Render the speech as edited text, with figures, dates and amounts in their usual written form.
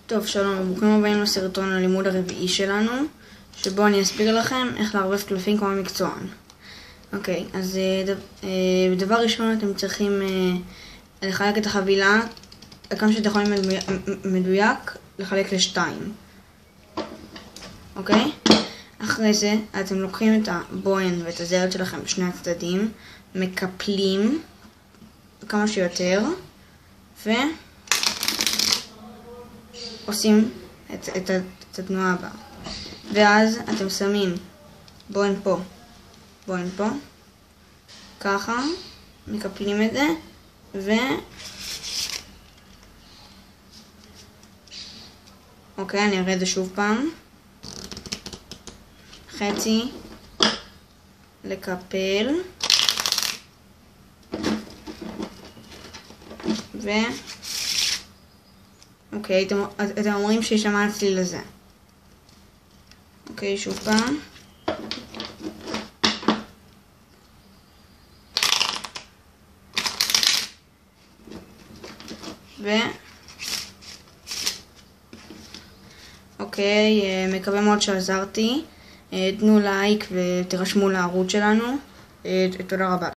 טוב, שלום, ברוכים הבאים לסרטון הלימוד הרביעי שלנו, שבו אני אסביר לכם איך לערבב קלפים כמו מקצוען. אוקיי, אז דבר ראשון אתם צריכים לחלק את החבילה, כמה שאתם יכולים מדויק, לחלק לשתיים. אוקיי? אחרי זה אתם לוקחים את הבוהן ואת הזרת שלכם בשני הצדדים, מקפלים כמה שיותר, עושים את התנועה הבאה. ואז אתם שמים בוהן פה, בוהן פה, ככה, מקפלים את זה, אוקיי, אני אראה את זה שוב פעם. חצי, לקפל, אוקיי, אתם אומרים שישמע הצליל לזה. אוקיי, שוב פעם. אוקיי, מקווה מאוד שעזרתי. תנו לייק ותירשמו לערוץ שלנו. תודה רבה.